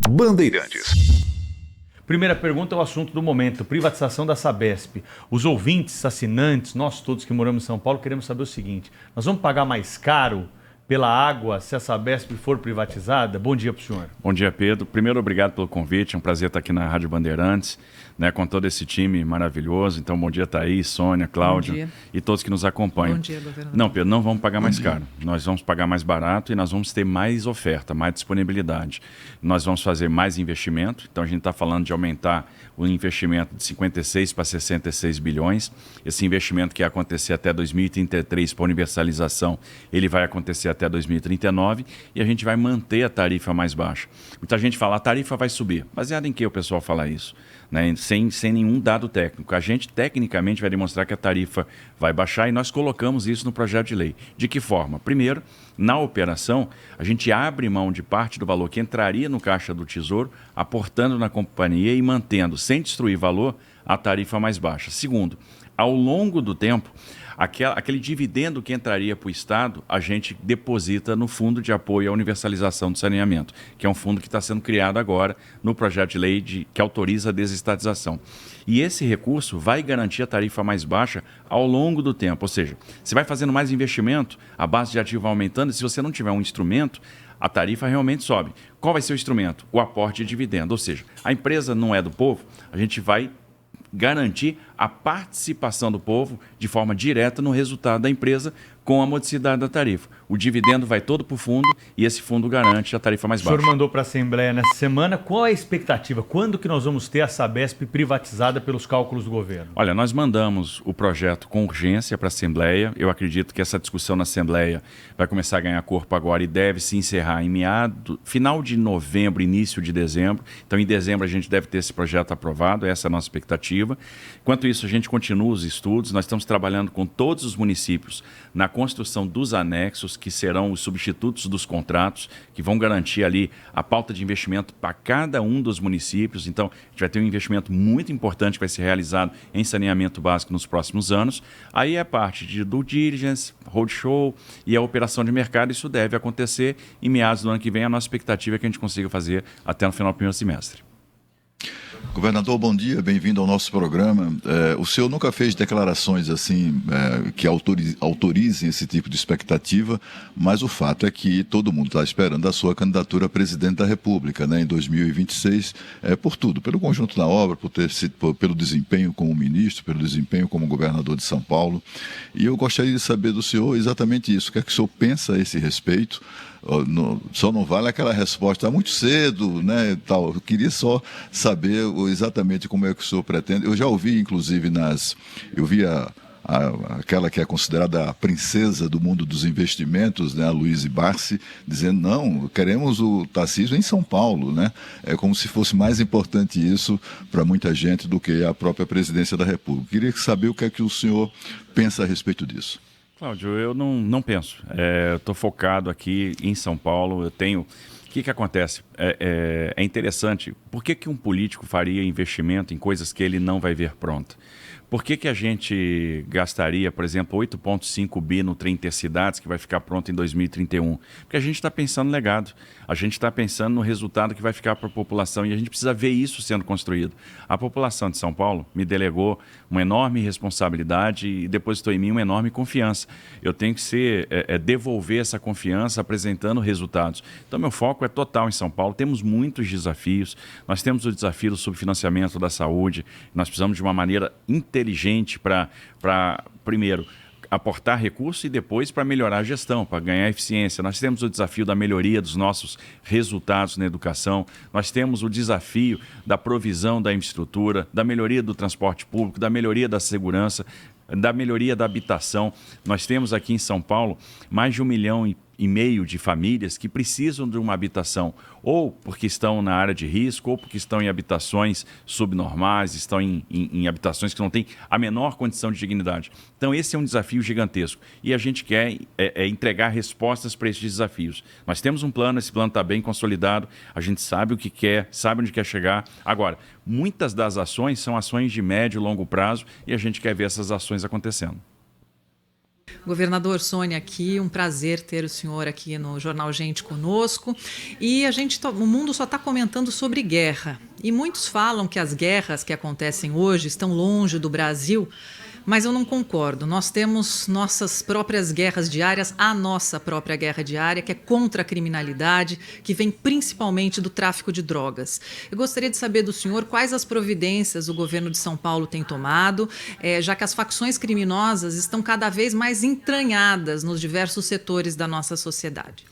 Bandeirantes. Primeira pergunta é o assunto do momento, privatização da Sabesp. Os ouvintes, assinantes, nós todos que moramos em São Paulo queremos saber o seguinte: nós vamos pagar mais caro pela água se a Sabesp for privatizada? Bom dia para o senhor. Bom dia, Pedro. Primeiro, obrigado pelo convite. É um prazer estar aqui na Rádio Bandeirantes, né, com todo esse time maravilhoso. Então, bom dia, Thaís, Sônia, Cláudio e todos que nos acompanham. Bom dia, governador. Não, Pedro, não vamos pagar mais caro. Nós vamos pagar mais barato e nós vamos ter mais oferta, mais disponibilidade. Nós vamos fazer mais investimento. Então, a gente está falando de aumentar o investimento de 56 para 66 bilhões. Esse investimento que ia acontecer até 2033 para universalização, ele vai acontecer até 2039 e a gente vai manter a tarifa mais baixa. Muita gente fala, a tarifa vai subir. Baseado em que o pessoal fala isso? Né? Sem nenhum dado técnico. A gente, tecnicamente, vai demonstrar que a tarifa vai baixar e nós colocamos isso no projeto de lei. De que forma? Primeiro, na operação, a gente abre mão de parte do valor que entraria no caixa do Tesouro, aportando na companhia e mantendo, sem destruir valor, a tarifa mais baixa. Segundo, ao longo do tempo, aquele dividendo que entraria para o Estado, a gente deposita no Fundo de Apoio à Universalização do Saneamento, que é um fundo que está sendo criado agora no projeto de lei que autoriza a desestatização. E esse recurso vai garantir a tarifa mais baixa ao longo do tempo. Ou seja, você vai fazendo mais investimento, a base de ativo vai aumentando, e se você não tiver um instrumento, a tarifa realmente sobe. Qual vai ser o instrumento? O aporte de dividendo. Ou seja, a empresa não é do povo, a gente vai garantir a participação do povo de forma direta no resultado da empresa com a modicidade da tarifa. O dividendo vai todo para o fundo e esse fundo garante a tarifa mais baixa. O senhor mandou para a Assembleia nessa semana. Qual é a expectativa? Quando que nós vamos ter a Sabesp privatizada pelos cálculos do governo? Olha, nós mandamos o projeto com urgência para a Assembleia. Eu acredito que essa discussão na Assembleia vai começar a ganhar corpo agora e deve se encerrar em final de novembro, início de dezembro. Então, em dezembro, a gente deve ter esse projeto aprovado. Essa é a nossa expectativa. Enquanto isso, a gente continua os estudos. Nós estamos trabalhando com todos os municípios na construção dos anexos, que serão os substitutos dos contratos, que vão garantir ali a pauta de investimento para cada um dos municípios. Então, a gente vai ter um investimento muito importante que vai ser realizado em saneamento básico nos próximos anos. Aí é parte de due diligence, roadshow e a operação de mercado. Isso deve acontecer em meados do ano que vem. A nossa expectativa é que a gente consiga fazer até no final do primeiro semestre. Governador, bom dia, bem-vindo ao nosso programa. O senhor nunca fez declarações assim que autorizem esse tipo de expectativa, mas o fato é que todo mundo está esperando a sua candidatura a presidente da República, né, em 2026, por tudo, pelo conjunto da obra, pelo desempenho como ministro, pelo desempenho como governador de São Paulo. E eu gostaria de saber do senhor exatamente isso. O que é que o senhor pensa a esse respeito? Só não vale aquela resposta muito cedo, né, tal. Eu queria só saber exatamente como é que o senhor pretende. Eu já ouvi, inclusive, eu vi aquela que é considerada a princesa do mundo dos investimentos, né, a Luíse Barsi, dizendo, não, queremos o Tarcísio em São Paulo, né? É como se fosse mais importante isso para muita gente do que a própria presidência da República. Queria saber o que é que o senhor pensa a respeito disso. Cláudio, eu não penso. Eu estou focado aqui em São Paulo. Eu tenho... O que acontece? É interessante. Por que um político faria investimento em coisas que ele não vai ver pronta? Por que a gente gastaria, por exemplo, 8,5 bi no trem Intercidades, que vai ficar pronto em 2031? Porque a gente está pensando no legado, a gente está pensando no resultado que vai ficar para a população e a gente precisa ver isso sendo construído. A população de São Paulo me delegou uma enorme responsabilidade e depositou em mim uma enorme confiança. Eu tenho que devolver essa confiança apresentando resultados. Então, meu foco é total em São Paulo. Temos muitos desafios. Nós temos o desafio do subfinanciamento da saúde. Nós precisamos de uma maneira inteligente para primeiro, aportar recursos e depois para melhorar a gestão, para ganhar eficiência. Nós temos o desafio da melhoria dos nossos resultados na educação, nós temos o desafio da provisão da infraestrutura, da melhoria do transporte público, da melhoria da segurança, da melhoria da habitação. Nós temos aqui em São Paulo mais de 1,5 milhão de famílias que precisam de uma habitação, ou porque estão na área de risco, ou porque estão em habitações subnormais, estão em habitações que não têm a menor condição de dignidade. Então esse é um desafio gigantesco e a gente quer entregar respostas para esses desafios. Nós temos um plano, esse plano está bem consolidado, a gente sabe o que quer, sabe onde quer chegar. Agora, muitas das ações são ações de médio e longo prazo e a gente quer ver essas ações acontecendo. Governador, Sônia aqui, um prazer ter o senhor aqui no Jornal Gente conosco. E o mundo só está comentando sobre guerra. E muitos falam que as guerras que acontecem hoje estão longe do Brasil, mas eu não concordo. Nós temos nossas próprias guerras diárias, a nossa própria guerra diária, que é contra a criminalidade, que vem principalmente do tráfico de drogas. Eu gostaria de saber do senhor quais as providências o governo de São Paulo tem tomado, já que as facções criminosas estão cada vez mais entranhadas nos diversos setores da nossa sociedade.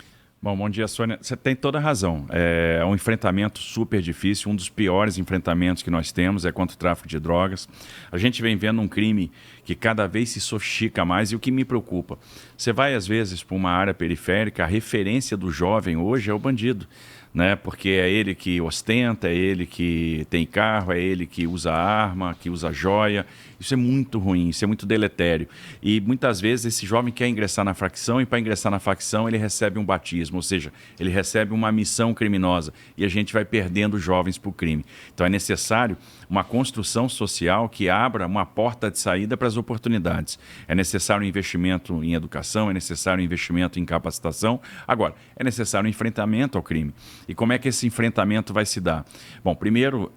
Bom dia, Sônia. Você tem toda a razão. É um enfrentamento super difícil, um dos piores enfrentamentos que nós temos é contra o tráfico de drogas. A gente vem vendo um crime que cada vez se sofistica mais e o que me preocupa. Você vai, às vezes, para uma área periférica, a referência do jovem hoje é o bandido, né? Porque é ele que ostenta, é ele que tem carro, é ele que usa arma, que usa joia. Isso é muito ruim, isso é muito deletério. E muitas vezes esse jovem quer ingressar na facção e para ingressar na facção ele recebe um batismo, ou seja, ele recebe uma missão criminosa e a gente vai perdendo jovens para o crime. Então é necessário uma construção social que abra uma porta de saída para as oportunidades. É necessário um investimento em educação, é necessário um investimento em capacitação. Agora, é necessário um enfrentamento ao crime. E como é que esse enfrentamento vai se dar? Bom, primeiro,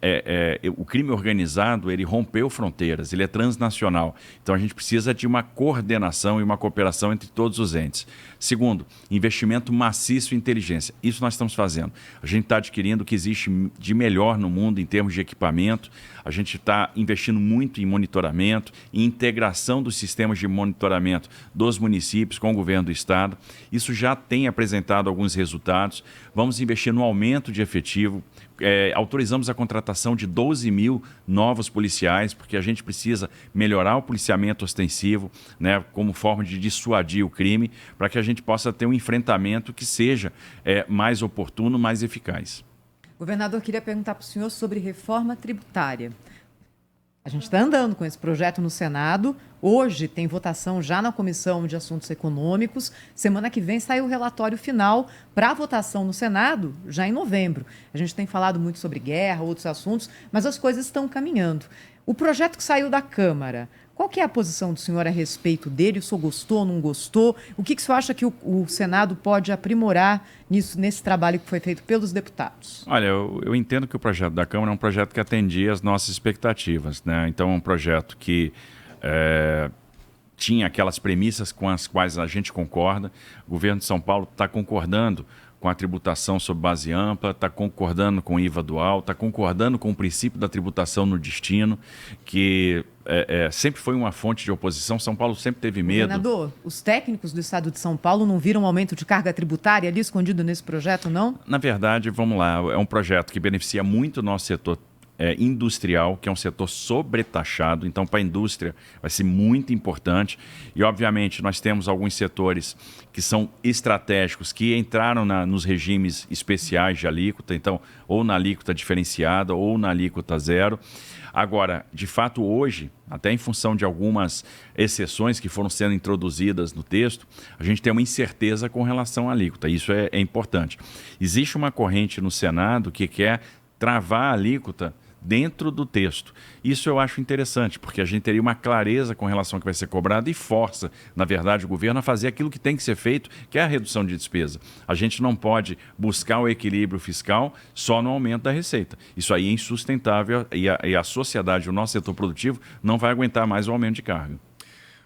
o crime organizado, ele rompeu fronteiras, ele é transnacional. Então a gente precisa de uma coordenação e uma cooperação entre todos os entes. Segundo, investimento maciço em inteligência. Isso nós estamos fazendo. A gente está adquirindo o que existe de melhor no mundo em termos de equipamento. A gente está investindo muito em monitoramento, em integração dos sistemas de monitoramento dos municípios com o governo do estado. Isso já tem apresentado alguns resultados. Vamos investir no aumento de efetivo. Autorizamos a contratação de 12 mil novos policiais, porque a gente precisa melhorar o policiamento ostensivo, né, como forma de dissuadir o crime, para que a gente possa ter um enfrentamento que seja mais oportuno, mais eficaz. Governador, queria perguntar para o senhor sobre reforma tributária. A gente está andando com esse projeto no Senado. Hoje tem votação já na Comissão de Assuntos Econômicos. Semana que vem sai o relatório final para votação no Senado, já em novembro. A gente tem falado muito sobre guerra, outros assuntos, mas as coisas estão caminhando. O projeto que saiu da Câmara, qual que é a posição do senhor a respeito dele? O senhor gostou, não gostou? O que o senhor acha que o Senado pode aprimorar nesse trabalho que foi feito pelos deputados? Olha, eu entendo que o projeto da Câmara é um projeto que atendia às nossas expectativas, né? Então é um projeto que tinha aquelas premissas com as quais a gente concorda. O governo de São Paulo está concordando com a tributação sob base ampla, está concordando com o IVA dual, está concordando com o princípio da tributação no destino, que sempre foi uma fonte de oposição. São Paulo sempre teve medo. Governador, os técnicos do estado de São Paulo não viram um aumento de carga tributária ali escondido nesse projeto, não? Na verdade, vamos lá, é um projeto que beneficia muito o nosso setor industrial, que é um setor sobretaxado, então para a indústria vai ser muito importante e obviamente nós temos alguns setores que são estratégicos, que entraram nos regimes especiais de alíquota, então ou na alíquota diferenciada ou na alíquota zero. Agora, de fato hoje, até em função de algumas exceções que foram sendo introduzidas no texto, a gente tem uma incerteza com relação à alíquota, isso é importante. Existe uma corrente no Senado que quer travar a alíquota dentro do texto. Isso eu acho interessante, porque a gente teria uma clareza com relação ao que vai ser cobrado e força, na verdade, o governo a fazer aquilo que tem que ser feito, que é a redução de despesa. A gente não pode buscar o equilíbrio fiscal só no aumento da receita. Isso aí é insustentável e a sociedade, o nosso setor produtivo, não vai aguentar mais o aumento de carga.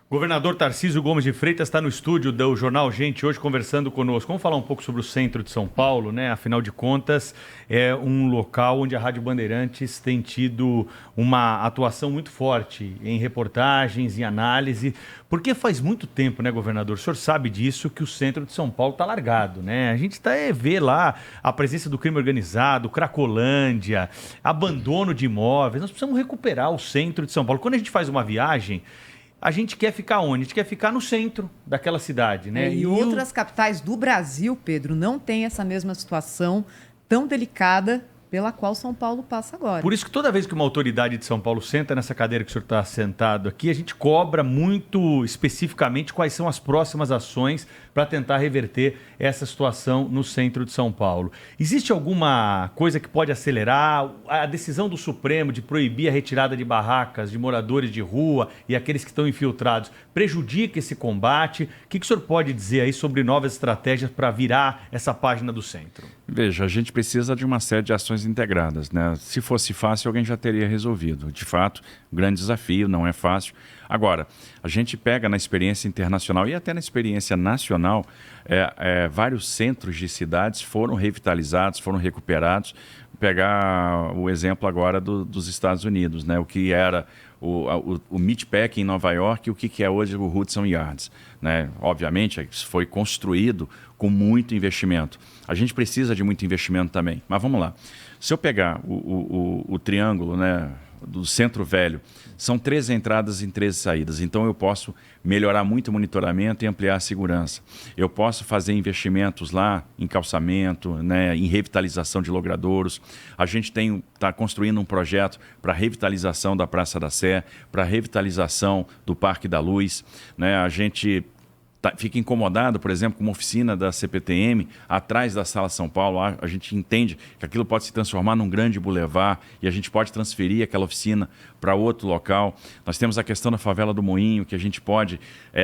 Governador Tarcísio Gomes de Freitas está no estúdio do Jornal Gente hoje conversando conosco. Vamos falar um pouco sobre o centro de São Paulo, né? Afinal de contas, é um local onde a Rádio Bandeirantes tem tido uma atuação muito forte em reportagens, em análise, porque faz muito tempo, né, governador? O senhor sabe disso, que o centro de São Paulo está largado, né? A gente vê lá a presença do crime organizado, Cracolândia, abandono de imóveis. Nós precisamos recuperar o centro de São Paulo. Quando a gente faz uma viagem, a gente quer ficar onde? A gente quer ficar no centro daquela cidade, né? E outras capitais do Brasil, Pedro, não têm essa mesma situação tão delicada pela qual São Paulo passa agora. Por isso que toda vez que uma autoridade de São Paulo senta nessa cadeira que o senhor está sentado aqui, a gente cobra muito especificamente quais são as próximas ações para tentar reverter essa situação no centro de São Paulo. Existe alguma coisa que pode acelerar a decisão do Supremo de proibir a retirada de barracas de moradores de rua e aqueles que estão infiltrados? Prejudica esse combate? O que o senhor pode dizer aí sobre novas estratégias para virar essa página do centro? Veja, a gente precisa de uma série de ações integradas, né? Se fosse fácil, alguém já teria resolvido. De fato, um grande desafio, não é fácil. Agora, a gente pega na experiência internacional e até na experiência nacional, vários centros de cidades foram revitalizados, foram recuperados. Pegar o exemplo agora dos Estados Unidos, né? O que era o Meatpacking em Nova York e o que é hoje o Hudson Yards, né? Obviamente, isso foi construído com muito investimento. A gente precisa de muito investimento também. Mas vamos lá. Se eu pegar o triângulo, né, do Centro Velho, são 13 entradas e 13 saídas. Então eu posso melhorar muito o monitoramento e ampliar a segurança. Eu posso fazer investimentos lá em calçamento, né, em revitalização de logradouros. A gente está construindo um projeto para revitalização da Praça da Sé, para revitalização do Parque da Luz, né? A gente fica incomodado, por exemplo, com uma oficina da CPTM atrás da Sala São Paulo. A gente entende que aquilo pode se transformar num grande bulevar e a gente pode transferir aquela oficina para outro local. Nós temos a questão da favela do Moinho, que a gente pode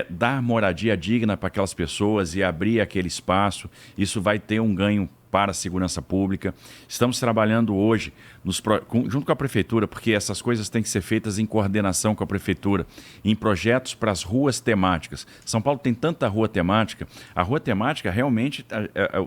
dar moradia digna para aquelas pessoas e abrir aquele espaço. Isso vai ter um ganho para a segurança pública. Estamos trabalhando hoje junto com a Prefeitura, porque essas coisas têm que ser feitas em coordenação com a Prefeitura, em projetos para as ruas temáticas. São Paulo tem tanta rua temática. A rua temática, realmente,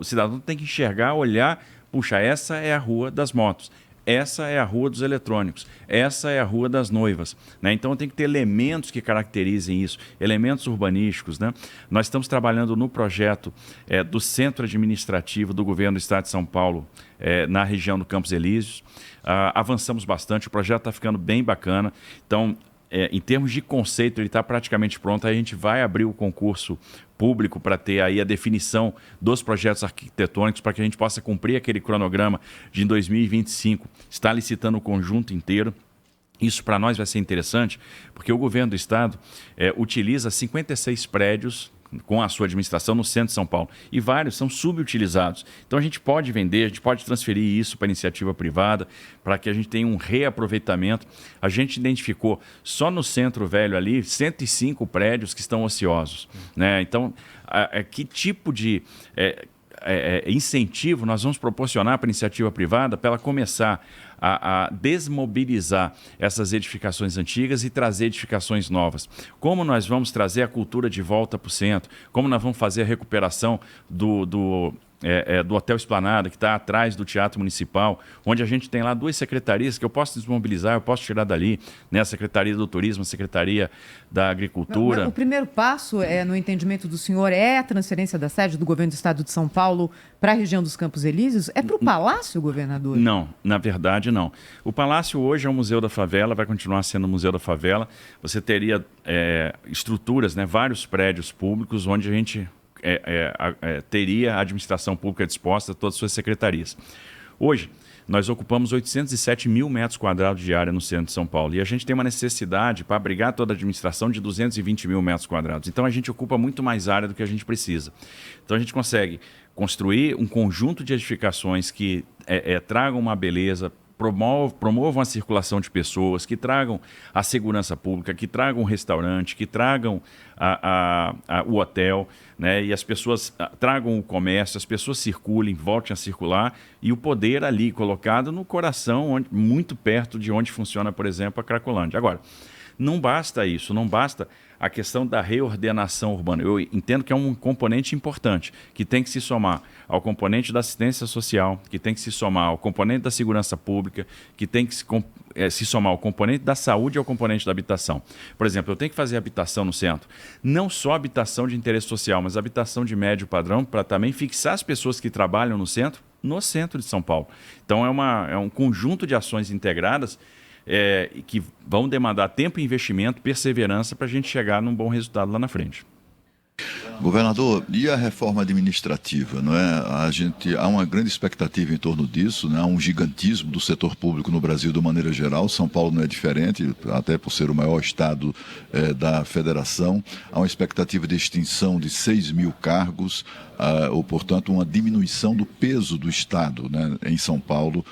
o cidadão tem que enxergar, olhar, puxa, essa é a rua das motos. Essa é a rua dos eletrônicos, essa é a rua das noivas, né? Então tem que ter elementos que caracterizem isso, elementos urbanísticos, né? Nós estamos trabalhando no projeto do Centro Administrativo do Governo do Estado de São Paulo, na região do Campos Elíseos. Avançamos bastante, o projeto está ficando bem bacana. Então, em termos de conceito, ele está praticamente pronto. Aí a gente vai abrir o concurso público para ter aí a definição dos projetos arquitetônicos para que a gente possa cumprir aquele cronograma de em 2025, estar licitando o conjunto inteiro. Isso para nós vai ser interessante, porque o governo do estado utiliza 56 prédios com a sua administração no centro de São Paulo. E vários são subutilizados. Então a gente pode vender, a gente pode transferir isso para a iniciativa privada, para que a gente tenha um reaproveitamento. A gente identificou só no Centro Velho ali 105 prédios que estão ociosos, né? Então, que tipo de incentivo nós vamos proporcionar para a iniciativa privada para ela começar a desmobilizar essas edificações antigas e trazer edificações novas? Como nós vamos trazer a cultura de volta para o centro? Como nós vamos fazer a recuperação do Hotel Esplanada, que está atrás do Teatro Municipal, onde a gente tem lá 2 secretarias que eu posso desmobilizar, eu posso tirar dali, né? A Secretaria do Turismo, a Secretaria da Agricultura. O primeiro passo, no entendimento do senhor, é a transferência da sede do Governo do Estado de São Paulo para a região dos Campos Elíseos? É para o Palácio, governador? Não, na verdade não. O Palácio hoje é o Museu da Favela, vai continuar sendo o Museu da Favela. Você teria estruturas, né, vários prédios públicos onde a gente teria a administração pública disposta a todas as suas secretarias. Hoje, nós ocupamos 807 mil metros quadrados de área no centro de São Paulo e a gente tem uma necessidade para abrigar toda a administração de 220 mil metros quadrados. Então, a gente ocupa muito mais área do que a gente precisa. Então, a gente consegue construir um conjunto de edificações que tragam uma beleza, promovam a circulação de pessoas, que tragam a segurança pública, que tragam o restaurante, que tragam o hotel, né? E as pessoas tragam o comércio, as pessoas circulem, voltem a circular, e o poder ali colocado no coração, muito perto de onde funciona, por exemplo, a Cracolândia. Agora, não basta isso, não basta a questão da reordenação urbana. Eu entendo que é um componente importante, que tem que se somar ao componente da assistência social, que tem que se somar ao componente da segurança pública, que tem que se somar ao componente da saúde e ao componente da habitação. Por exemplo, eu tenho que fazer habitação no centro. Não só habitação de interesse social, mas habitação de médio padrão, para também fixar as pessoas que trabalham no centro de São Paulo. Então, é um conjunto de ações integradas que vão demandar tempo e investimento, perseverança, para a gente chegar num bom resultado lá na frente. Governador, e a reforma administrativa, não é? Há uma grande expectativa em torno disso, né? Há um gigantismo do setor público no Brasil de maneira geral. São Paulo não é diferente, até por ser o maior estado da federação. Há uma expectativa de extinção de 6 mil cargos, ou, portanto, uma diminuição do peso do Estado, né, em São Paulo,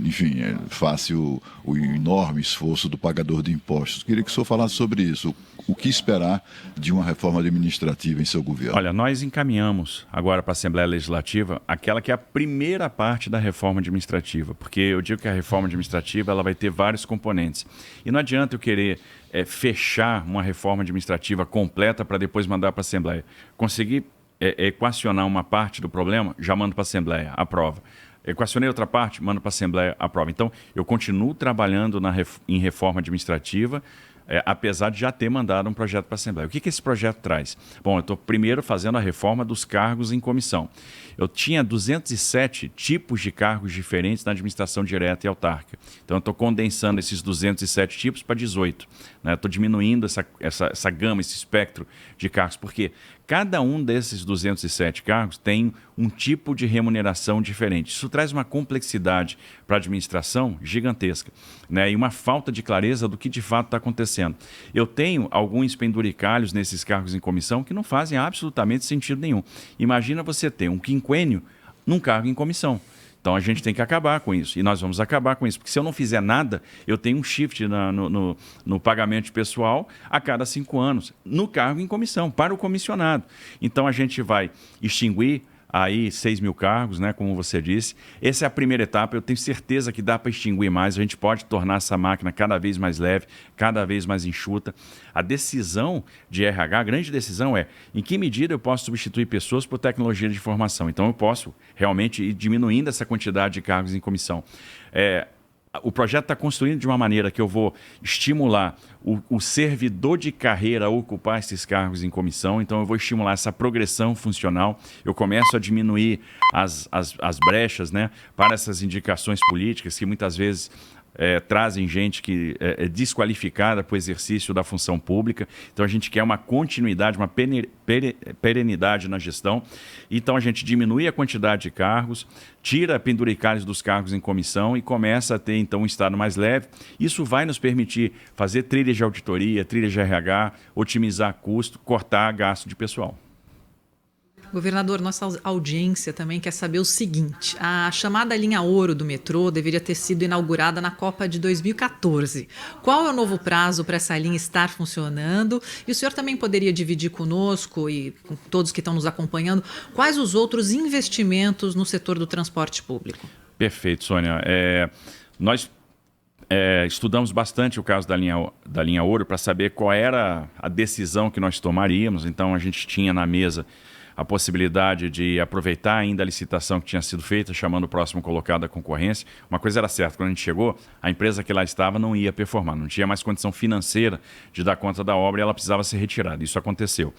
enfim, face o enorme esforço do pagador de impostos. Queria que o senhor falasse sobre isso. O que esperar de uma reforma administrativa em seu governo? Olha, nós encaminhamos agora para a Assembleia Legislativa aquela que é a primeira parte da reforma administrativa, porque eu digo que a reforma administrativa ela vai ter vários componentes. E não adianta eu querer fechar uma reforma administrativa completa para depois mandar para a Assembleia. Conseguir equacionar uma parte do problema, já mando para a Assembleia, aprova. Equacionei outra parte, mando para a Assembleia, aprova. Então, eu continuo trabalhando em reforma administrativa, apesar de já ter mandado um projeto para a Assembleia. O que esse projeto traz? Bom, eu estou primeiro fazendo a reforma dos cargos em comissão. Eu tinha 207 tipos de cargos diferentes na administração direta e autárquica. Então, eu estou condensando esses 207 tipos para 18. Estou diminuindo essa gama, esse espectro de cargos, porque cada um desses 207 cargos tem um tipo de remuneração diferente. Isso traz uma complexidade para a administração gigantesca, né? E uma falta de clareza do que de fato está acontecendo. Eu tenho alguns penduricalhos nesses cargos em comissão que não fazem absolutamente sentido nenhum. Imagina você ter um quinquênio num cargo em comissão. Então, a gente tem que acabar com isso. E nós vamos acabar com isso. Porque se eu não fizer nada, eu tenho um shift no pagamento pessoal a cada 5 anos, no cargo em comissão, para o comissionado. Então, a gente vai extinguir aí 6 mil cargos, né, como você disse. Essa é a primeira etapa. Eu tenho certeza que dá para extinguir mais. A gente pode tornar essa máquina cada vez mais leve, cada vez mais enxuta. A decisão de RH, a grande decisão é em que medida eu posso substituir pessoas por tecnologia de informação. Então, eu posso realmente ir diminuindo essa quantidade de cargos em comissão. O projeto está construído de uma maneira que eu vou estimular o servidor de carreira a ocupar esses cargos em comissão. Então, eu vou estimular essa progressão funcional. Eu começo a diminuir as brechas, né, para essas indicações políticas que muitas vezes trazem gente que é desqualificada para o exercício da função pública. Então, a gente quer uma continuidade, uma perenidade na gestão. Então, a gente diminui a quantidade de cargos, tira penduricalhos dos cargos em comissão e começa a ter, então, um Estado mais leve. Isso vai nos permitir fazer trilhas de auditoria, trilhas de RH, otimizar custo, cortar gasto de pessoal. Governador, nossa audiência também quer saber o seguinte: a chamada linha ouro do metrô deveria ter sido inaugurada na Copa de 2014. Qual é o novo prazo para essa linha estar funcionando? E o senhor também poderia dividir conosco e com todos que estão nos acompanhando quais os outros investimentos no setor do transporte público? Perfeito, Sônia. Nós estudamos bastante o caso da linha ouro para saber qual era a decisão que nós tomaríamos. Então, a gente tinha na mesa a possibilidade de aproveitar ainda a licitação que tinha sido feita, chamando o próximo colocado da concorrência. Uma coisa era certa, quando a gente chegou, a empresa que lá estava não ia performar, não tinha mais condição financeira de dar conta da obra e ela precisava ser retirada. Isso aconteceu.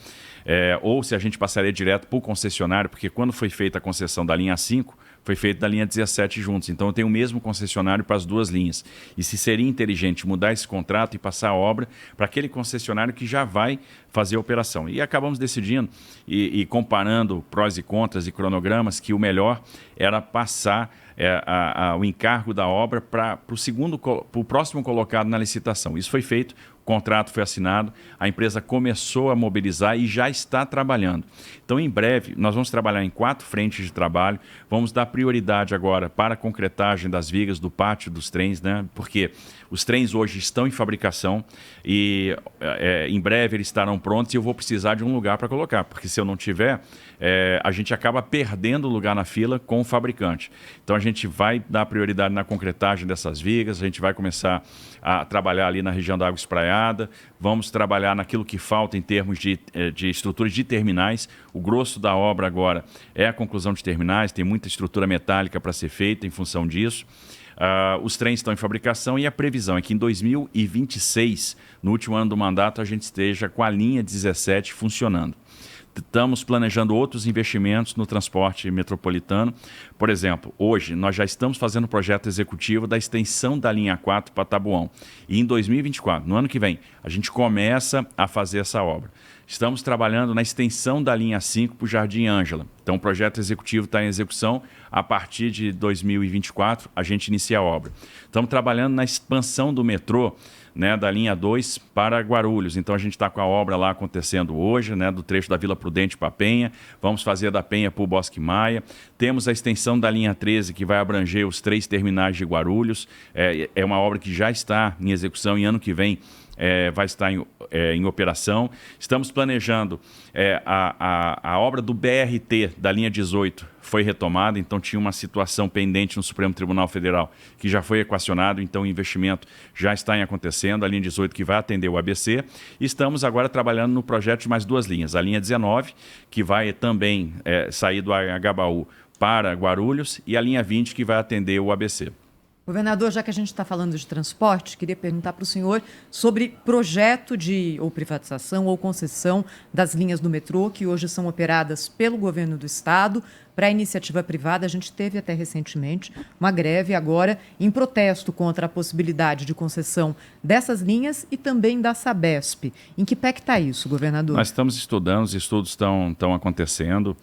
Ou se a gente passaria direto para o concessionário, porque quando foi feita a concessão da linha 5, foi feito da linha 17 juntos. Então, eu tenho o mesmo concessionário para as duas linhas. E se seria inteligente mudar esse contrato e passar a obra para aquele concessionário que já vai fazer a operação. E acabamos decidindo e comparando prós e contras e cronogramas que o melhor era passar o encargo da obra para o próximo colocado na licitação. Isso foi feito. O contrato foi assinado, a empresa começou a mobilizar e já está trabalhando. Então, em breve, nós vamos trabalhar em 4 frentes de trabalho, vamos dar prioridade agora para a concretagem das vigas do pátio dos trens, né? Porque os trens hoje estão em fabricação e em breve eles estarão prontos e eu vou precisar de um lugar para colocar, porque se eu não tiver, a gente acaba perdendo o lugar na fila com o fabricante. Então, a gente vai dar prioridade na concretagem dessas vigas, a gente vai começar a trabalhar ali na região da Água Espraiada, vamos trabalhar naquilo que falta em termos de estruturas de terminais. O grosso da obra agora é a conclusão de terminais, tem muita estrutura metálica para ser feita em função disso. Os trens estão em fabricação e a previsão é que em 2026, no último ano do mandato, a gente esteja com a linha 17 funcionando. Estamos planejando outros investimentos no transporte metropolitano. Por exemplo, hoje nós já estamos fazendo o projeto executivo da extensão da linha 4 para Taboão. E em 2024, no ano que vem, a gente começa a fazer essa obra. estamos trabalhando na extensão da linha 5 para o Jardim Ângela. Então, o projeto executivo está em execução. A partir de 2024, a gente inicia a obra. Estamos trabalhando na expansão do metrô, né, da linha 2 para Guarulhos. Então, a gente está com a obra lá acontecendo hoje, né, do trecho da Vila Prudente para a Penha. Vamos fazer da Penha para o Bosque Maia. Temos a extensão da linha 13, que vai abranger os 3 terminais de Guarulhos. É uma obra que já está em execução e ano que vem vai estar em operação. Estamos planejando a obra do BRT da linha 18 foi retomada, então tinha uma situação pendente no Supremo Tribunal Federal que já foi equacionado, então o investimento já está acontecendo, a linha 18 que vai atender o ABC. E estamos agora trabalhando no projeto de mais 2 linhas, a linha 19, que vai também sair do Agabaú para Guarulhos, e a linha 20, que vai atender o ABC. Governador, já que a gente está falando de transporte, queria perguntar para o senhor sobre projeto de ou privatização ou concessão das linhas do metrô que hoje são operadas pelo governo do estado para a iniciativa privada. A gente teve até recentemente uma greve agora em protesto contra a possibilidade de concessão dessas linhas e também da Sabesp. Em que pé que está isso, governador? Nós estamos estudando, os estudos estão acontecendo,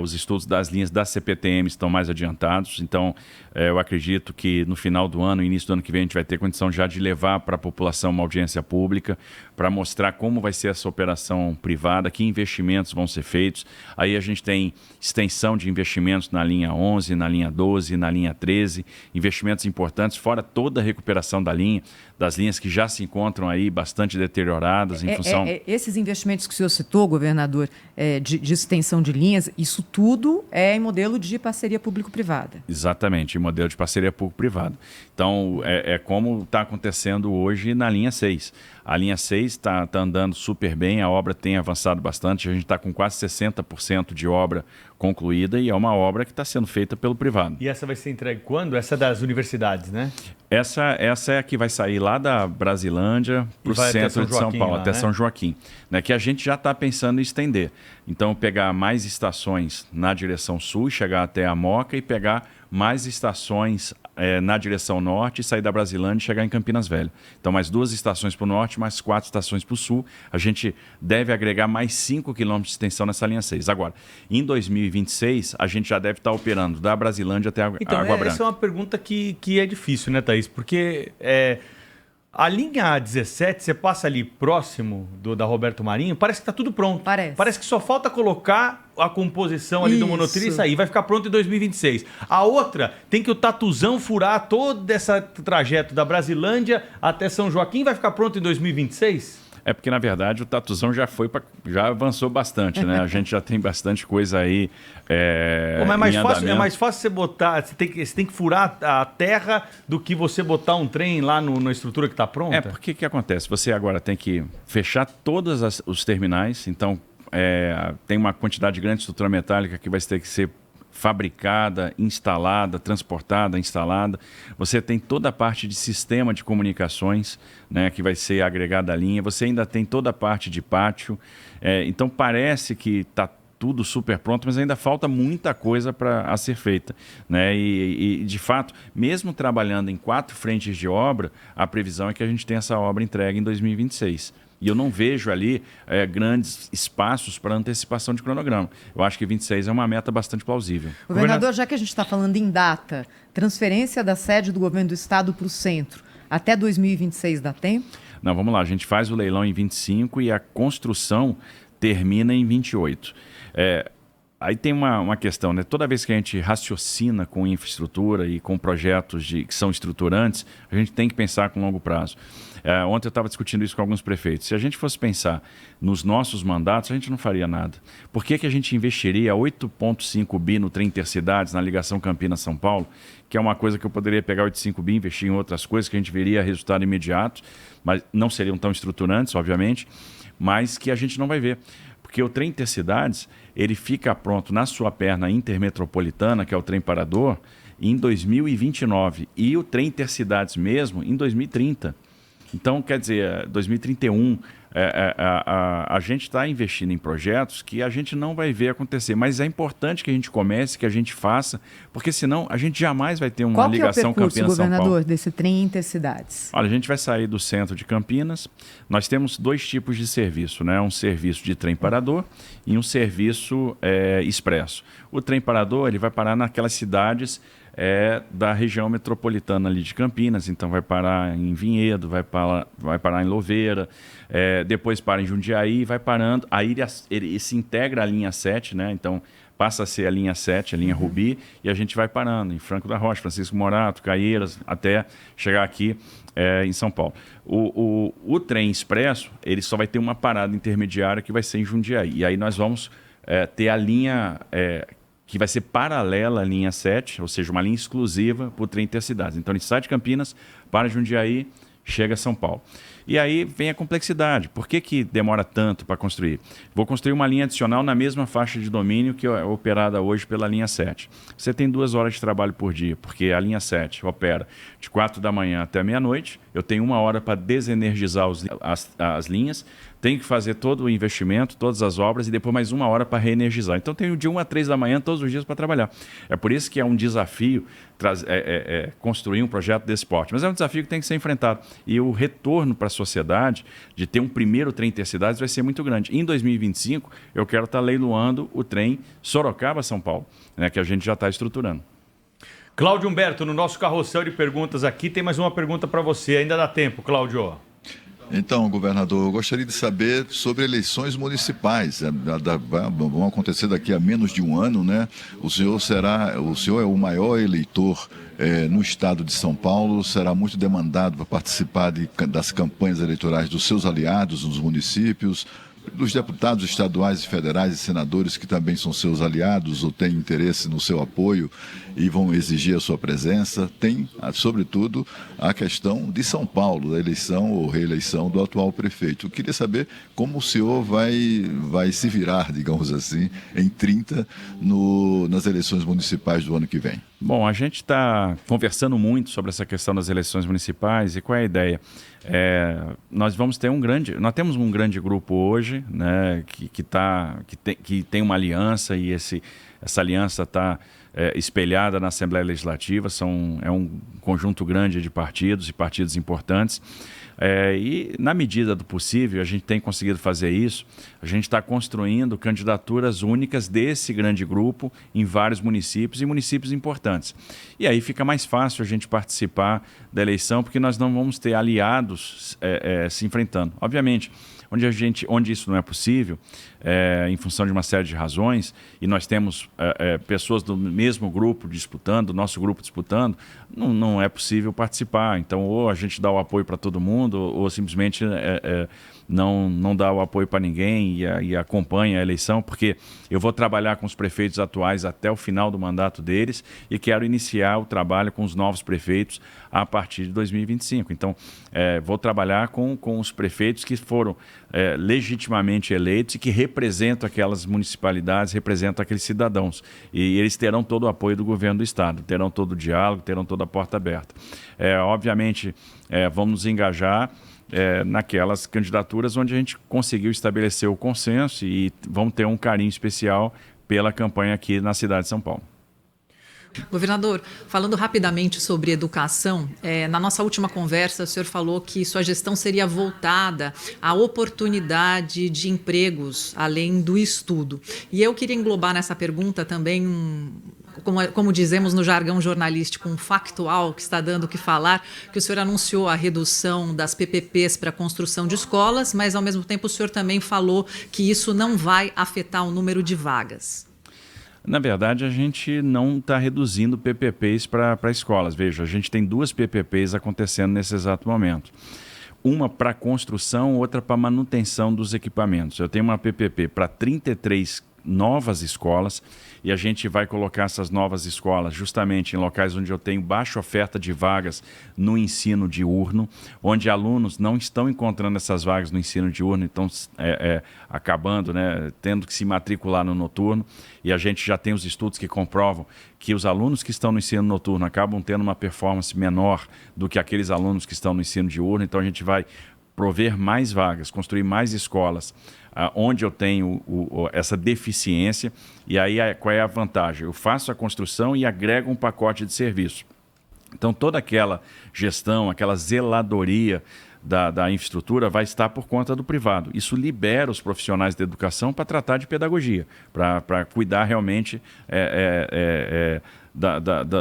os estudos das linhas da CPTM estão mais adiantados, então eu acredito que no final do ano, início do ano que vem, a gente vai ter condição já de levar para a população uma audiência pública para mostrar como vai ser essa operação privada, que investimentos vão ser feitos. Aí a gente tem extensão de investimentos na linha 11, na linha 12, na linha 13, investimentos importantes, fora toda a recuperação das linhas que já se encontram aí bastante deterioradas em função... Esses investimentos que o senhor citou, governador, de extensão de linhas, isso tudo é em modelo de parceria público-privada. Exatamente, em modelo de parceria público-privada. Então, como está acontecendo hoje na linha 6. A linha 6 está andando super bem, a obra tem avançado bastante, a gente está com quase 60% de obra concluída e é uma obra que está sendo feita pelo privado. E essa vai ser entregue quando? Essa é das universidades, né? Essa é a que vai sair lá da Brasilândia para o centro de São Paulo, até São Joaquim, né, que a gente já está pensando em estender. Então, pegar mais estações na direção sul, chegar até a Moca e pegar mais estações na direção norte, sair da Brasilândia e chegar em Campinas Velho. Então, mais 2 estações para o norte, mais 4 estações para o sul. A gente deve agregar mais 5 quilômetros de extensão nessa linha 6. Agora, em 2026, a gente já deve estar operando da Brasilândia até a Água Branca. Essa é uma pergunta que é difícil, né, Thaís? Porque a linha 17, você passa ali próximo da Roberto Marinho, parece que está tudo pronto. Parece que só falta colocar a composição ali do monotrilho e sair. Vai ficar pronto em 2026. A outra tem que o Tatuzão furar todo esse trajeto da Brasilândia até São Joaquim. Vai ficar pronto em 2026? É porque, na verdade, o Tatuzão já avançou bastante, né? A gente já tem bastante coisa aí mas é mais fácil você botar... Você tem que furar a terra do que você botar um trem lá na estrutura que está pronta? Porque o que acontece? Você agora tem que fechar todos os terminais, então tem uma quantidade grande de estrutura metálica que vai ter que ser fabricada, instalada, transportada, instalada. Você tem toda a parte de sistema de comunicações, né, que vai ser agregada à linha. Você ainda tem toda a parte de pátio. Então parece que está tudo super pronto, mas ainda falta muita coisa a ser feita, né? E, de fato, mesmo trabalhando em 4 frentes de obra, a previsão é que a gente tenha essa obra entregue em 2026. E eu não vejo ali grandes espaços para antecipação de cronograma. Eu acho que 26 é uma meta bastante plausível. Governador, já que a gente está falando em data, transferência da sede do governo do estado para o centro, até 2026 dá tempo? Não, vamos lá. A gente faz o leilão em 25 e a construção termina em 28. Aí tem uma questão, né? Toda vez que a gente raciocina com infraestrutura e com projetos que são estruturantes, a gente tem que pensar com longo prazo. Ontem eu estava discutindo isso com alguns prefeitos. Se a gente fosse pensar nos nossos mandatos, a gente não faria nada. Por que a gente investiria 8,5 bi no trem Intercidades, na ligação Campinas-São Paulo, que é uma coisa que eu poderia pegar 8,5 bi e investir em outras coisas que a gente veria resultado imediato, mas não seriam tão estruturantes, obviamente, mas que a gente não vai ver. Porque o trem Intercidades, ele fica pronto na sua perna intermetropolitana, que é o trem parador, em 2029. E o trem Intercidades mesmo em 2030. Então, quer dizer, 2031, A gente está investindo em projetos que a gente não vai ver acontecer, mas é importante que a gente comece, que a gente faça, porque senão a gente jamais vai ter uma ligação Qual que é o percurso, Campinas-São Paulo. governador, desse trem intercidades? Olha, a gente vai sair do centro de Campinas. Nós temos 2 tipos de serviço, né? Um serviço de trem parador e um serviço expresso. O trem parador ele vai parar naquelas cidades da região metropolitana ali de Campinas, então vai parar em Vinhedo, vai parar em Louveira, depois para em Jundiaí, vai parando, aí ele se integra à linha 7, né? Então passa a ser a linha 7, a linha Rubi, e a gente vai parando em Franco da Rocha, Francisco Morato, Caieiras, até chegar aqui em São Paulo. O trem expresso, ele só vai ter uma parada intermediária que vai ser em Jundiaí, e aí nós vamos ter a linha que vai ser paralela à linha 7, ou seja, uma linha exclusiva para o trem intercidades. Então, ele sai de Campinas, para Jundiaí, chega a São Paulo. E aí vem a complexidade. Por que demora tanto para construir? Vou construir uma linha adicional na mesma faixa de domínio que é operada hoje pela linha 7. Você tem 2 horas de trabalho por dia, porque a linha 7 opera de 4 da manhã até meia-noite. Eu tenho 1 hora para desenergizar as linhas, tenho que fazer todo o investimento, todas as obras e depois mais 1 hora para reenergizar. Então, tenho de 1 a 3 da manhã todos os dias para trabalhar. É por isso que é um desafio construir um projeto desse porte. Mas é um desafio que tem que ser enfrentado. E o retorno para a sociedade de ter um primeiro trem intercidades vai ser muito grande. Em 2025, eu quero estar leiloando o trem Sorocaba-São Paulo, né, que a gente já está estruturando. Cláudio Humberto, no nosso carrossel de perguntas aqui, tem mais uma pergunta para você. Ainda dá tempo, Cláudio. Então, governador, eu gostaria de saber sobre eleições municipais. Vão acontecer daqui a menos de 1 ano, né? O senhor é o maior eleitor no estado de São Paulo, será muito demandado para participar das campanhas eleitorais dos seus aliados nos municípios, dos deputados estaduais e federais e senadores que também são seus aliados ou têm interesse no seu apoio e vão exigir a sua presença. Tem, sobretudo, a questão de São Paulo, da eleição ou reeleição do atual prefeito. Eu queria saber como o senhor vai se virar, digamos assim, em 30 nas eleições municipais do ano que vem. Bom, a gente está conversando muito sobre essa questão das eleições municipais e qual é a ideia? Nós temos um grande grupo hoje, né, que tem uma aliança e essa aliança está espelhada na Assembleia Legislativa, é um conjunto grande de partidos e partidos importantes. E, na medida do possível, a gente tem conseguido fazer isso. A gente está construindo candidaturas únicas desse grande grupo em vários municípios e municípios importantes. E aí fica mais fácil a gente participar da eleição, porque nós não vamos ter aliados se enfrentando. Obviamente, onde isso não é possível, em função de uma série de razões, e nós temos pessoas do mesmo grupo disputando, nosso grupo disputando, não é possível participar. Então, ou a gente dá o apoio para todo mundo, ou simplesmente não dá o apoio para ninguém e acompanha a eleição, porque eu vou trabalhar com os prefeitos atuais até o final do mandato deles e quero iniciar o trabalho com os novos prefeitos a partir de 2025. Então, vou trabalhar com os prefeitos que foram legitimamente eleitos e que representam aquelas municipalidades, representam aqueles cidadãos. E eles terão todo o apoio do governo do Estado, terão todo o diálogo, terão toda a porta aberta. Obviamente, vamos nos engajar naquelas candidaturas onde a gente conseguiu estabelecer o consenso e vamos ter um carinho especial pela campanha aqui na cidade de São Paulo. Governador, falando rapidamente sobre educação, na nossa última conversa o senhor falou que sua gestão seria voltada à oportunidade de empregos além do estudo. E eu queria englobar nessa pergunta também como dizemos no jargão jornalístico, um factual que está dando o que falar, que o senhor anunciou a redução das PPPs para a construção de escolas, mas ao mesmo tempo o senhor também falou que isso não vai afetar o número de vagas. Na verdade, a gente não está reduzindo PPPs para escolas. Veja, a gente tem 2 PPPs acontecendo nesse exato momento. Uma para construção, outra para manutenção dos equipamentos. Eu tenho uma PPP para 33 novas escolas e a gente vai colocar essas novas escolas justamente em locais onde eu tenho baixa oferta de vagas no ensino diurno, onde alunos não estão encontrando essas vagas no ensino diurno, então acabando, né, tendo que se matricular no noturno, e a gente já tem os estudos que comprovam que os alunos que estão no ensino noturno acabam tendo uma performance menor do que aqueles alunos que estão no ensino diurno, então a gente vai prover mais vagas, construir mais escolas, onde eu tenho essa deficiência. E aí qual é a vantagem? Eu faço a construção e agrego um pacote de serviço. Então toda aquela gestão, aquela zeladoria da infraestrutura vai estar por conta do privado. Isso libera os profissionais da educação para tratar de pedagogia, para cuidar realmente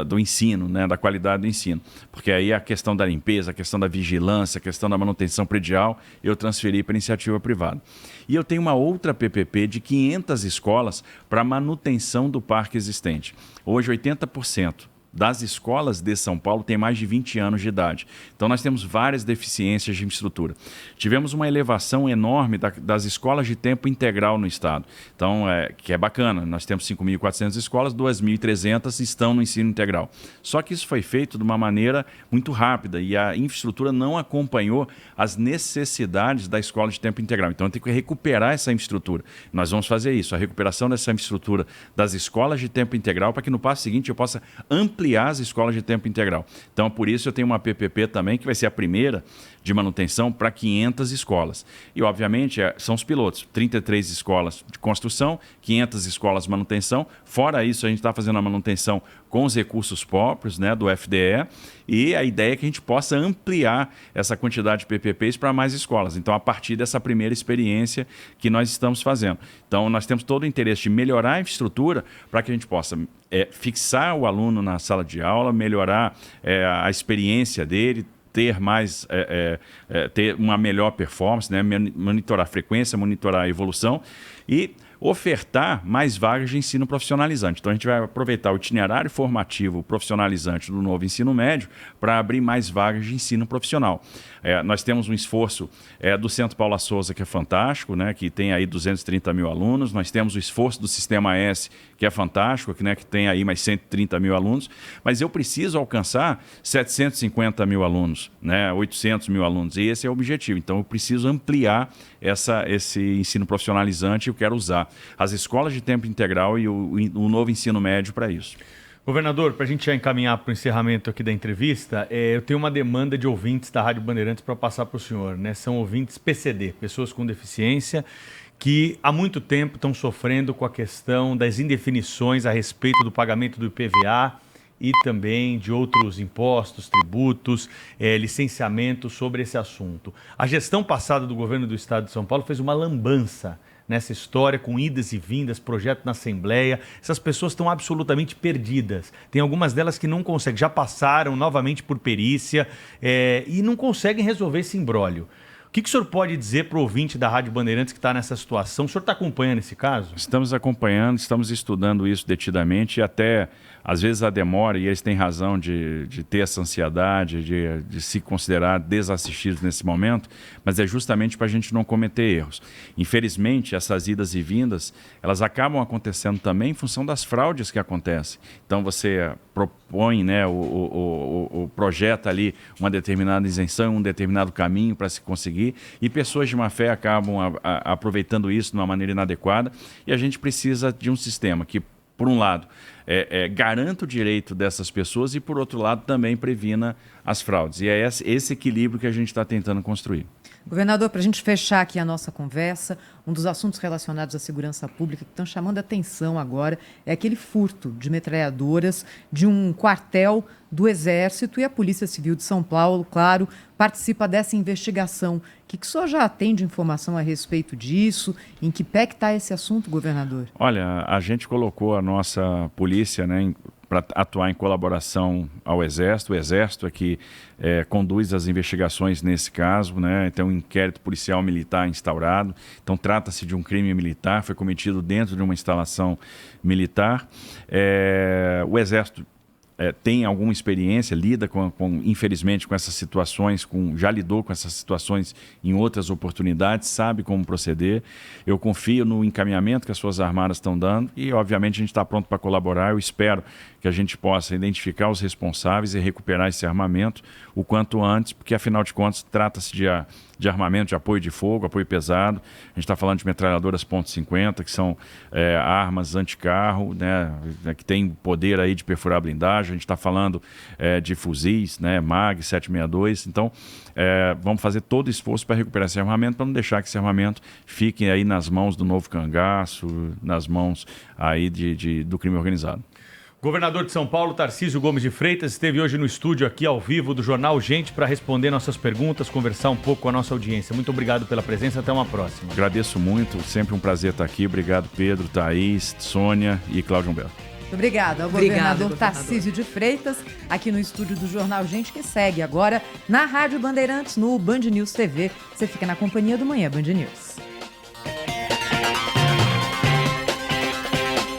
do ensino, né, da qualidade do ensino. Porque aí a questão da limpeza, a questão da vigilância, a questão da manutenção predial, eu transferi para a iniciativa privada. E eu tenho uma outra PPP de 500 escolas para manutenção do parque existente. Hoje, 80% das escolas de São Paulo têm mais de 20 anos de idade. Então, nós temos várias deficiências de infraestrutura. Tivemos uma elevação enorme das escolas de tempo integral no estado. Então, que é bacana. Nós temos 5.400 escolas, 2.300 estão no ensino integral. Só que isso foi feito de uma maneira muito rápida e a infraestrutura não acompanhou as necessidades da escola de tempo integral. Então, eu tenho que recuperar essa infraestrutura. Nós vamos fazer isso, a recuperação dessa infraestrutura das escolas de tempo integral, para que no passo seguinte eu possa ampliar as escolas de tempo integral. Então, por isso, eu tenho uma PPP também, que vai ser a primeira de manutenção para 500 escolas. E, obviamente, são os pilotos. 33 escolas de construção, 500 escolas de manutenção. Fora isso, a gente está fazendo a manutenção com os recursos próprios, né, do FDE, e a ideia é que a gente possa ampliar essa quantidade de PPPs para mais escolas. Então, a partir dessa primeira experiência que nós estamos fazendo. Então, nós temos todo o interesse de melhorar a infraestrutura para que a gente possa fixar o aluno na sala de aula, melhorar a experiência dele, ter mais, ter uma melhor performance, né? Monitorar a frequência, monitorar a evolução e ofertar mais vagas de ensino profissionalizante. Então, a gente vai aproveitar o itinerário formativo profissionalizante do novo ensino médio para abrir mais vagas de ensino profissional. Nós temos um esforço do Centro Paula Souza, que é fantástico, né, que tem aí 230 mil alunos. Nós temos o esforço do Sistema S, que é fantástico, que tem aí mais 130 mil alunos. Mas eu preciso alcançar 750 mil alunos, né, 800 mil alunos. E esse é o objetivo. Então, eu preciso ampliar esse ensino profissionalizante e eu quero usar as escolas de tempo integral e o novo ensino médio para isso. Governador, para a gente já encaminhar para o encerramento aqui da entrevista, eu tenho uma demanda de ouvintes da Rádio Bandeirantes para passar para o senhor, né? São ouvintes PCD, pessoas com deficiência, que há muito tempo estão sofrendo com a questão das indefinições a respeito do pagamento do IPVA e também de outros impostos, tributos, licenciamento sobre esse assunto. A gestão passada do governo do estado de São Paulo fez uma lambança nessa história, com idas e vindas, projeto na Assembleia. Essas pessoas estão absolutamente perdidas. Tem algumas delas que não conseguem, já passaram novamente por perícia e não conseguem resolver esse imbróglio. O que o senhor pode dizer para o ouvinte da Rádio Bandeirantes que está nessa situação? O senhor está acompanhando esse caso? Estamos acompanhando, estamos estudando isso detidamente e até, às vezes, a demora, e eles têm razão de ter essa ansiedade, de se considerar desassistidos nesse momento, mas é justamente para a gente não cometer erros. Infelizmente, essas idas e vindas, elas acabam acontecendo também em função das fraudes que acontecem. Então, você propõe, né, o projeto ali, uma determinada isenção, um determinado caminho para se conseguir, e pessoas de má fé acabam aproveitando isso de uma maneira inadequada, e a gente precisa de um sistema que, por um lado, garanta o direito dessas pessoas e, por outro lado, também previna as fraudes. E é esse equilíbrio que a gente está tentando construir. Governador, para a gente fechar aqui a nossa conversa, um dos assuntos relacionados à segurança pública que estão chamando a atenção agora é aquele furto de metralhadoras de um quartel do Exército, e a Polícia Civil de São Paulo, claro, participa dessa investigação. O que o senhor já tem de informação a respeito disso? Em que pé que está esse assunto, governador? Olha, a gente colocou a nossa polícia, né, para atuar em colaboração ao Exército. O Exército é que conduz as investigações nesse caso, né? Então, um inquérito policial militar instaurado. Então, trata-se de um crime militar, foi cometido dentro de uma instalação militar. O Exército tem alguma experiência, lida infelizmente com essas situações, já lidou com essas situações em outras oportunidades, sabe como proceder. Eu confio no encaminhamento que as Forças Armadas estão dando e, obviamente, a gente está pronto para colaborar. Eu espero que a gente possa identificar os responsáveis e recuperar esse armamento o quanto antes, porque, afinal de contas, trata-se de de armamento de apoio de fogo, apoio pesado. A gente está falando de metralhadoras .50, que são armas anticarro, né, que tem poder aí de perfurar a blindagem. A gente está falando de fuzis, né, MAG 762. Então, vamos fazer todo o esforço para recuperar esse armamento, para não deixar que esse armamento fique aí nas mãos do novo cangaço, nas mãos aí do crime organizado. Governador de São Paulo, Tarcísio Gomes de Freitas, esteve hoje no estúdio aqui ao vivo do Jornal Gente para responder nossas perguntas, conversar um pouco com a nossa audiência. Muito obrigado pela presença, até uma próxima. Agradeço muito, sempre um prazer estar aqui. Obrigado, Pedro, Thaís, Sônia e Cláudio Humberto. Obrigada ao governador Tarcísio de Freitas, aqui no estúdio do Jornal Gente, que segue agora na Rádio Bandeirantes, no Band News TV. Você fica na companhia do Manhã Band News.